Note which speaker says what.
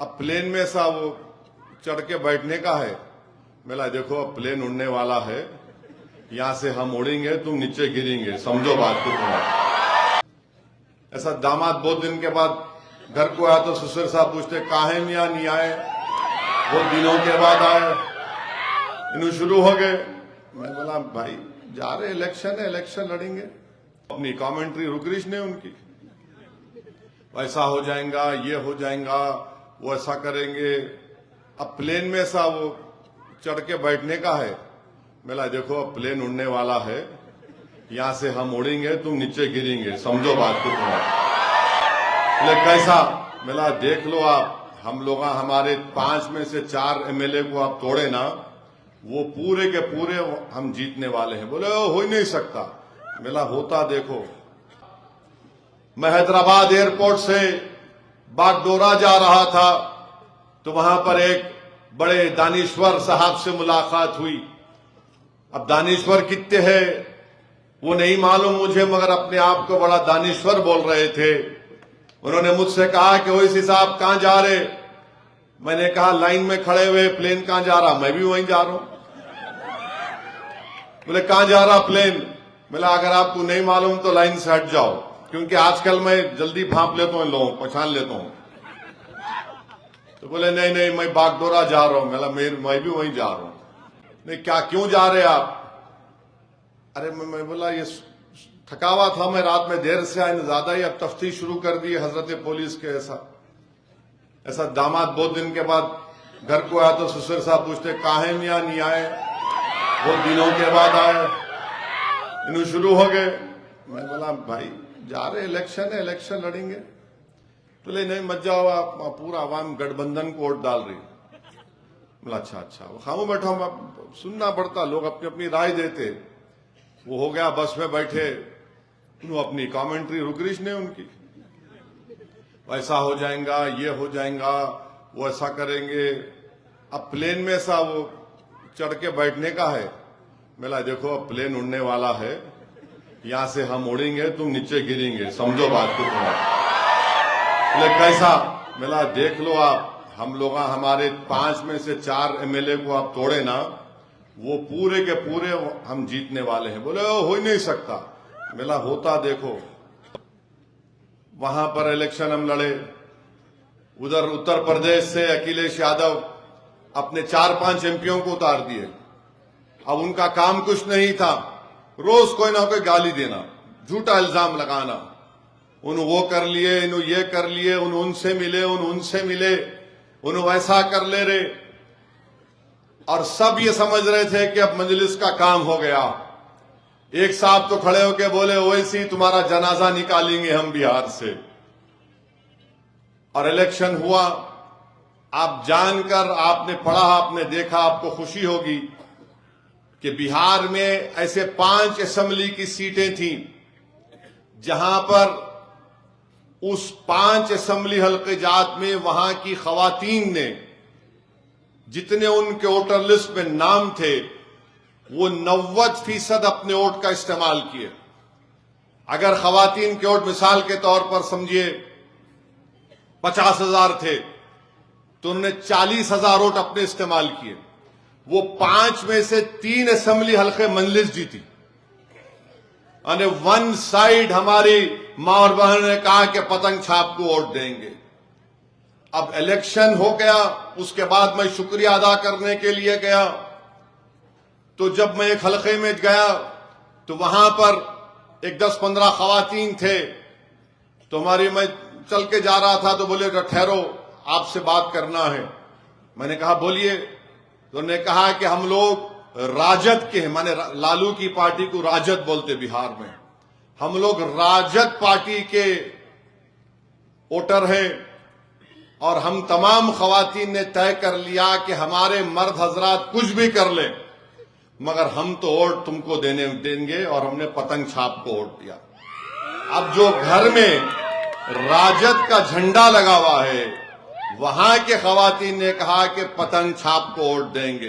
Speaker 1: अब प्लेन में सा वो चढ़ के बैठने का है। मेला देखो अब प्लेन उड़ने वाला है, यहां से हम उड़ेंगे, तुम नीचे गिरेंगे, समझो बात को तुम्हारा। ऐसा दामाद बहुत दिन के बाद घर को आया तो ससुर साहब पूछते काहे मियां नहीं आए, बहुत दिनों के बाद आए, इन्हों शुरू हो गए। मैं बोला भाई जा रहे, इलेक्शन है, इलेक्शन लड़ेंगे। अपनी कमेंट्री रुक रही नहीं उनकी, ऐसा हो जाएगा, ये हो जाएगा, वो ऐसा करेंगे। अब प्लेन में सा वो चढ़ के बैठने का है। मेला देखो अब प्लेन उड़ने वाला है, यहां से हम उड़ेंगे, तुम नीचे गिरेंगे, समझो बात को तुम्हारा। बोले कैसा? मेला देख लो आप, हम लोग हमारे 5 में से 4 एमएलए को आप तोड़े ना, वो पूरे के पूरे हम जीतने वाले हैं। बोले हो ही नहीं सकता। मेला होता देखो। मैं हैदराबाद एयरपोर्ट से बागडोरा जा रहा था तो वहां पर एक बड़े दानिश्वर साहब से मुलाकात हुई। अब दानिश्वर कितने हैं वो नहीं मालूम मुझे, मगर अपने आप को बड़ा दानिश्वर बोल रहे थे। उन्होंने मुझसे कहा कि ओवैसी साहब कहां जा रहे? मैंने कहा लाइन में खड़े हुए, प्लेन कहां जा रहा? मैं भी वहीं जा रहा हूं। बोले कहां जा रहा प्लेन? बोला अगर आपको नहीं मालूम तो लाइन से हट जाओ, क्योंकि आजकल मैं जल्दी भांप लेता हूं, लोगों को पहचान लेता हूं। तो बोले नहीं नहीं मैं बागडोरा जा रहा हूं। मैं भी वहीं जा रहा हूं। नहीं क्या, क्यों जा रहे आप? अरे मैं बोला ये थकावा था, मैं रात में देर से आया, ज्यादा ही अब तफ्तीश शुरू कर दी हजरत पुलिस के। ऐसा दामाद बहुत दिन के बाद घर को आया तो ससुर साहब पूछते काहे मियां नहीं आए, बहुत दिनों के बाद आए, इन्हों शुरू हो गए। मैं बोला भाई जा रहे, इलेक्शन है, इलेक्शन लड़ेंगे। तो ले नहीं मत जाओ, आप पूरा आवाम गठबंधन को वोट डाल रही। बोला अच्छा खामो बैठा, सुनना पड़ता, लोग अपनी अपनी राय देते। वो हो गया, बस में बैठे, अपनी कमेंट्री रुक रही नहीं उनकी, ऐसा हो जाएगा, ये हो जाएगा, वो ऐसा करेंगे। अब प्लेन में सा वो चढ़ के बैठने का है। मेला देखो अब प्लेन उड़ने वाला है, यहां से हम उड़ेंगे, तुम नीचे गिरेंगे, समझो बात को तुम्हारा। बोले कैसा? मेला देख लो आप, हम लोग हमारे 5 में से 4 एमएलए को आप तोड़े ना, वो पूरे के पूरे हम जीतने वाले हैं। बोले हो ही नहीं सकता। मेला होता देखो। वहां पर इलेक्शन हम लड़े, उधर उत्तर प्रदेश से अखिलेश यादव अपने 4-5 एमपीओं को उतार दिए। अब उनका काम कुछ नहीं था, रोज कोई ना कोई गाली देना, झूठा इल्जाम लगाना। उन्होंने वो कर लिए, इन्हों ये कर लिए, उनसे मिले, उनसे मिले, उन्होंने वैसा कर ले रहे। और सब ये समझ रहे थे कि अब मजलिस का काम हो गया। एक साहब तो खड़े होके बोले ओवैसी तुम्हारा जनाजा निकालेंगे हम बिहार से। और इलेक्शन हुआ। आप जानकर, आपने पढ़ा, आपने देखा, आपको खुशी होगी कि बिहार में ऐसे 5 असेंबली की सीटें थीं जहां पर उस 5 असेंबली हल्के जात में वहां की खवातीन ने जितने उनके वोटर लिस्ट में नाम थे वो 90% अपने वोट का इस्तेमाल किए। अगर खवातीन के वोट मिसाल के तौर पर समझिए 50,000 थे तो उन्होंने 40,000 वोट अपने इस्तेमाल किए। वो 5 में से 3 असेंबली हल्के मजलिस जीती। और वन साइड हमारी मां और बहन ने कहा कि पतंग छाप को वोट देंगे। अब इलेक्शन हो गया, उसके बाद मैं शुक्रिया अदा करने के लिए गया। तो जब मैं एक हलके में गया तो वहां पर एक 10-15 खवातीन थे। तो मैं चल के जा रहा था तो बोले ठहरो, आपसे बात करना है। मैंने कहा बोलिए। तो उन्होंने कहा कि हम लोग राजद के हैं, माने लालू की पार्टी को राजद बोलते बिहार में, हम लोग राजद पार्टी के वोटर हैं। और हम तमाम खवातीन ने तय कर लिया कि हमारे मर्द हजरात कुछ भी कर ले, मगर हम तो वोट तुमको देंगे। और हमने पतंग छाप को वोट दिया। अब जो घर में राजद का झंडा लगा हुआ है, वहां के खवातीन ने कहा कि पतंग छाप को वोट देंगे।